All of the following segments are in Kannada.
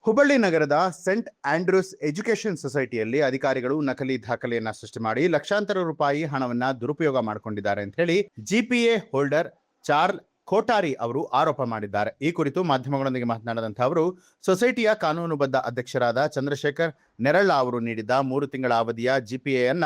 ಹುಬ್ಬಳ್ಳಿ ನಗರದ ಸೆಂಟ್ ಆಂಡ್ರೂಸ್ ಎಜುಕೇಷನ್ ಸೊಸೈಟಿಯಲ್ಲಿ ಅಧಿಕಾರಿಗಳು ನಕಲಿ ದಾಖಲೆಯನ್ನ ಸೃಷ್ಟಿ ಮಾಡಿ ಲಕ್ಷಾಂತರ ರೂಪಾಯಿ ಹಣವನ್ನ ದುರುಪಯೋಗ ಮಾಡಿಕೊಂಡಿದ್ದಾರೆ ಅಂತ ಹೇಳಿ ಜಿಪಿಎ ಹೋಲ್ಡರ್ ಚಾರ್ಲ್ ಕೋಟಾರಿ ಅವರು ಆರೋಪ ಮಾಡಿದ್ದಾರೆ. ಈ ಕುರಿತು ಮಾಧ್ಯಮಗಳೊಂದಿಗೆ ಮಾತನಾಡಿದಂತಹ ಅವರು, ಸೊಸೈಟಿಯ ಕಾನೂನುಬದ್ಧ ಅಧ್ಯಕ್ಷರಾದ ಚಂದ್ರಶೇಖರ್ ನೆರಳ್ಳ ಅವರು ನೀಡಿದ್ದ 3 ತಿಂಗಳ ಅವಧಿಯ ಜಿಪಿಎಯನ್ನ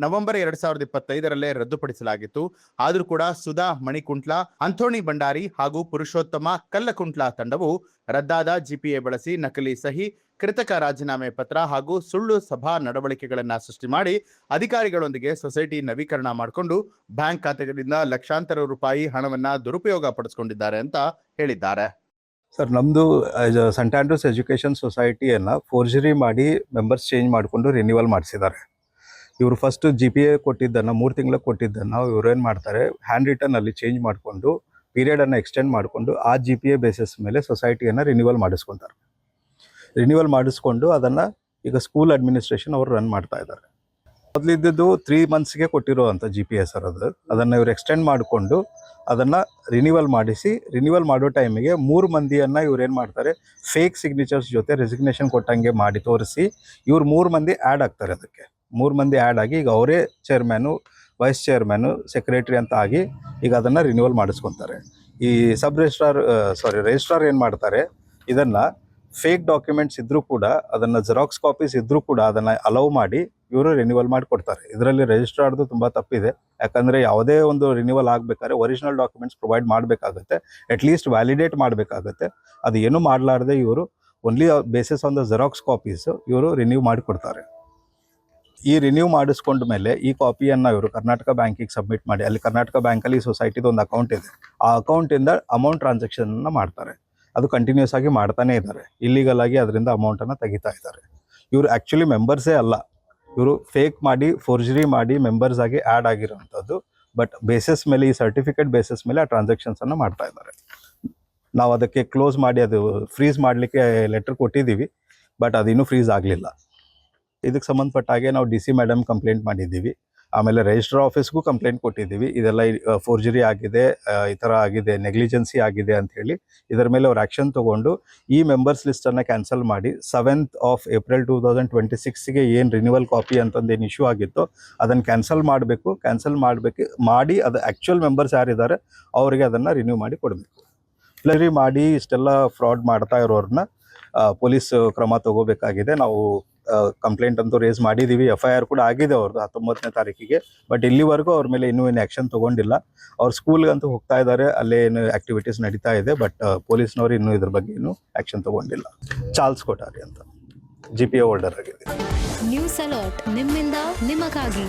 ನವೆಂಬರ್ 2025ರಲ್ಲೇ ರದ್ದುಪಡಿಸಲಾಗಿತ್ತು. ಆದರೂ ಕೂಡ ಸುಧಾ ಮಣಿಕುಂಟ್ಲ, ಅಂಥೋಣಿ ಭಂಡಾರಿ ಹಾಗೂ ಪುರುಷೋತ್ತಮ ಕಲ್ಲಕುಂಟ್ಲ ತಂಡವು ರದ್ದಾದ ಜಿಪಿಎ ಬಳಸಿ ನಕಲಿ ಸಹಿ, ಕೃತಕ ರಾಜೀನಾಮೆ ಪತ್ರ ಹಾಗೂ ಸುಳ್ಳು ಸಭಾ ನಡವಳಿಕೆಗಳನ್ನ ಸೃಷ್ಟಿ ಮಾಡಿ ಅಧಿಕಾರಿಗಳೊಂದಿಗೆ ಸೊಸೈಟಿ ನವೀಕರಣ ಮಾಡಿಕೊಂಡು ಬ್ಯಾಂಕ್ ಖಾತೆಗಳಿಂದ ಲಕ್ಷಾಂತರ ರೂಪಾಯಿ ಹಣವನ್ನ ದುರುಪಯೋಗ ಪಡಿಸಿಕೊಂಡಿದ್ದಾರೆ ಅಂತ ಹೇಳಿದ್ದಾರೆ. ಸರ್, ನಮ್ಮದು ಸೆಂಟ್ ಆಂಡ್ರೂಸ್ ಎಜುಕೇಷನ್ ಸೊಸೈಟಿಯನ್ನು ಫೋರ್ಜರಿ ಮಾಡಿ ಮೆಂಬರ್ಸ್ ಚೇಂಜ್ ಮಾಡಿಕೊಂಡು ರಿನ್ಯೂವಲ್ ಮಾಡಿಸಿದ್ದಾರೆ. ಇವರು ಫಸ್ಟ್ GPA ಕೊಟ್ಟಿದ್ದನ್ನು 3 ತಿಂಗಳಿಗೆ ಕೊಟ್ಟಿದ್ದನ್ನು ಇವ್ರೇನು ಮಾಡ್ತಾರೆ, ಹ್ಯಾಂಡ್ ರಿಟರ್ನಲ್ಲಿ ಚೇಂಜ್ ಮಾಡಿಕೊಂಡು ಪೀರಿಯಡನ್ನು ಎಕ್ಸ್ಟೆಂಡ್ ಮಾಡಿಕೊಂಡು ಆ GPA ಬೇಸಿಸ್ ಮೇಲೆ ಸೊಸೈಟಿಯನ್ನು ರಿನ್ಯೂವಲ್ ಮಾಡಿಸ್ಕೊತಾರೆ. ರಿನ್ಯೂವಲ್ ಮಾಡಿಸ್ಕೊಂಡು ಅದನ್ನು ಈಗ ಸ್ಕೂಲ್ ಅಡ್ಮಿನಿಸ್ಟ್ರೇಷನ್ ಅವರು ರನ್ ಮಾಡ್ತಾ ಇದ್ದಾರೆ. ಮೊದಲಿದ್ದು 3 ಮಂತ್ಸ್ಗೆ ಕೊಟ್ಟಿರೋವಂಥ GPA ಸರ್, ಅದನ್ನು ಇವರು ಎಕ್ಸ್ಟೆಂಡ್ ಮಾಡಿಕೊಂಡು ಅದನ್ನು ರಿನ್ಯೂವಲ್ ಮಾಡಿಸಿ, ರಿನ್ಯೂವಲ್ ಮಾಡೋ ಟೈಮಿಗೆ 3 ಮಂದಿಯನ್ನು ಇವ್ರು ಏನು ಮಾಡ್ತಾರೆ, ಫೇಕ್ ಸಿಗ್ನೇಚರ್ಸ್ ಜೊತೆ ರೆಸಿಗ್ನೇಷನ್ ಕೊಟ್ಟಂಗೆ ಮಾಡಿ ತೋರಿಸಿ ಇವ್ರು 3 ಮಂದಿ ಆ್ಯಡ್ ಆಗ್ತಾರೆ. ಅದಕ್ಕೆ 3 ಮಂದಿ ಆ್ಯಡ್ ಆಗಿ ಈಗ ಅವರೇ ಚೇರ್ಮ್ಯಾನು, ವೈಸ್ ಚೇರ್ಮ್ಯಾನು, ಸೆಕ್ರೆಟರಿ ಅಂತ ಆಗಿ ಈಗ ಅದನ್ನು ರಿನ್ಯೂವಲ್ ಮಾಡಿಸ್ಕೊತಾರೆ. ಈ ರಿಜಿಸ್ಟ್ರಾರ್ ಏನು ಮಾಡ್ತಾರೆ, ಇದನ್ನು ಫೇಕ್ ಡಾಕ್ಯುಮೆಂಟ್ಸ್ ಇದ್ದರೂ ಕೂಡ, ಅದನ್ನು ಜೆರಾಕ್ಸ್ ಕಾಪೀಸ್ ಇದ್ದರೂ ಕೂಡ ಅದನ್ನು ಅಲೌ ಮಾಡಿ ಇವರು ರಿನ್ಯೂವಲ್ ಮಾಡಿ ಕೊಡ್ತಾರೆ. ಇದರಲ್ಲಿ ರಿಜಿಸ್ಟ್ರಾರ್ದು ತುಂಬ ತಪ್ಪಿದೆ. ಯಾಕಂದರೆ ಯಾವುದೇ ಒಂದು ರಿನ್ಯೂವಲ್ ಆಗಬೇಕಾದ್ರೆ ಒರಿಜಿನಲ್ ಡಾಕ್ಯುಮೆಂಟ್ಸ್ ಪ್ರೊವೈಡ್ ಮಾಡಬೇಕಾಗುತ್ತೆ, ಅಟ್ಲೀಸ್ಟ್ ವ್ಯಾಲಿಡೇಟ್ ಮಾಡಬೇಕಾಗುತ್ತೆ. ಅದು ಏನೂ ಮಾಡಲಾರ್ದೆ ಇವರು only basis on the xerox copies ಇವರು ರಿನ್ಯೂ ಮಾಡಿ ಕೊಡ್ತಾರೆ. ಈ ರಿನ್ಯೂ ಮಾಡಿಸ್ಕೊಂಡ ಮೇಲೆ ಈ ಕಾಪಿಯನ್ನು ಇವರು ಕರ್ನಾಟಕ ಬ್ಯಾಂಕಿಗೆ ಸಬ್ಮಿಟ್ ಮಾಡಿ, ಅಲ್ಲಿ ಕರ್ನಾಟಕ ಬ್ಯಾಂಕಲ್ಲಿ ಸೊಸೈಟಿದು ಒಂದು ಅಕೌಂಟ್ ಇದೆ, ಆ ಅಕೌಂಟಿಂದ ಅಮೌಂಟ್ ಟ್ರಾನ್ಸಾಕ್ಷನನ್ನು ಮಾಡ್ತಾರೆ. ಅದು ಕಂಟಿನ್ಯೂಸ್ ಆಗಿ ಮಾಡ್ತಾನೆ ಇದ್ದಾರೆ. ಇಲ್ಲಿಗಲ್ ಆಗಿ ಅದರಿಂದ ಅಮೌಂಟನ್ನು ತೆಗಿತಾ ಇದ್ದಾರೆ. ಇವರು ಆ್ಯಕ್ಚುಲಿ ಮೆಂಬರ್ಸೇ ಅಲ್ಲ, ಇವರು ಫೇಕ್ ಮಾಡಿ ಫೋರ್ಜರಿ ಮಾಡಿ ಮೆಂಬರ್ಸ್ ಆಗಿ ಆ್ಯಡ್ ಆಗಿರೋವಂಥದ್ದು. ಬಟ್ ಬೇಸಿಸ್ ಮೇಲೆ, ಈ ಸರ್ಟಿಫಿಕೇಟ್ ಬೇಸಿಸ್ ಮೇಲೆ ಆ ಟ್ರಾನ್ಸಾಕ್ಷನ್ಸನ್ನು ಮಾಡ್ತಾ ಇದ್ದಾರೆ. ನಾವು ಅದಕ್ಕೆ ಕ್ಲೋಸ್ ಮಾಡಿ ಅದು ಫ್ರೀಸ್ ಮಾಡಲಿಕ್ಕೆ ಲೆಟರ್ ಕೊಟ್ಟಿದ್ದೀವಿ, ಬಟ್ ಅದು ಇನ್ನೂ ಫ್ರೀಸ್ ಆಗಲಿಲ್ಲ. ಇದಕ್ಕೆ ಸಂಬಂಧಪಟ್ಟ ಹಾಗೆ ನಾವು DC ಮೇಡಮ್ ಕಂಪ್ಲೇಂಟ್ ಮಾಡಿದ್ದೀವಿ. ಆಮೇಲೆ ರಿಜಿಸ್ಟ್ರಾರ್ ಆಫೀಸ್ಗೂ ಕಂಪ್ಲೇಂಟ್ ಕೊಟ್ಟಿದ್ದೀವಿ. ಇದೆಲ್ಲ ಫೋರ್ಜರಿ ಆಗಿದೆ, ಈ ಥರ ಆಗಿದೆ, ನೆಗ್ಲಿಜೆನ್ಸಿ ಆಗಿದೆ ಅಂಥೇಳಿ ಇದರ ಮೇಲೆ ಅವ್ರು ಆ್ಯಕ್ಷನ್ ತೊಗೊಂಡು ಈ ಮೆಂಬರ್ಸ್ ಲಿಸ್ಟನ್ನು ಕ್ಯಾನ್ಸಲ್ ಮಾಡಿ 7th of April 2026ಗೆ ಏನು ರಿನ್ಯೂವಲ್ ಕಾಪಿ ಅಂತಂದು ಏನು ಇಶ್ಯೂ ಆಗಿತ್ತು ಅದನ್ನು ಕ್ಯಾನ್ಸಲ್ ಮಾಡಿ ಅದು ಆ್ಯಕ್ಚುಯಲ್ ಮೆಂಬರ್ಸ್ ಯಾರಿದ್ದಾರೆ ಅವರಿಗೆ ಅದನ್ನು ರಿನ್ಯೂ ಮಾಡಿ ಕೊಡಬೇಕು. ಫ್ಲರಿ ಮಾಡಿ ಇಷ್ಟೆಲ್ಲ ಫ್ರಾಡ್ ಮಾಡ್ತಾ ಇರೋರನ್ನ ಪೊಲೀಸ್ ಕ್ರಮ ತಗೋಬೇಕಾಗಿದೆ. ನಾವು ಕಂಪ್ಲೇಂಟ್ ಅಂತೂ ರೇಸ್ ಮಾಡಿದ್ದೀವಿ, FIR ಕೂಡ ಆಗಿದೆ ಅವ್ರದ್ದು 19ನೇ ತಾರೀಕಿಗೆ. ಬಟ್ ಇಲ್ಲಿವರೆಗೂ ಅವ್ರ ಮೇಲೆ ಇನ್ನೂ ಏನು ಆ್ಯಕ್ಷನ್ ತೊಗೊಂಡಿಲ್ಲ. ಅವ್ರು ಸ್ಕೂಲ್ಗಂತೂ ಹೋಗ್ತಾ ಇದ್ದಾರೆ, ಅಲ್ಲೇ ಏನು ಆ್ಯಕ್ಟಿವಿಟೀಸ್ ನಡೀತಾ ಇದೆ. ಬಟ್ ಪೊಲೀಸ್ನವರು ಇನ್ನೂ ಇದ್ರ ಬಗ್ಗೆ ಇನ್ನೂ ಆ್ಯಕ್ಷನ್ ತೊಗೊಂಡಿಲ್ಲ. ಚಾರ್ಲ್ಸ್ ಕೋಟಾರಿ ಅಂತ GPA ಹೋಲ್ಡರ್ ಆಗಿದೆ. ನ್ಯೂಸ್ ಅಲರ್ಟ್, ನಿಮ್ಮಿಂದ ನಿಮಗಾಗಿ.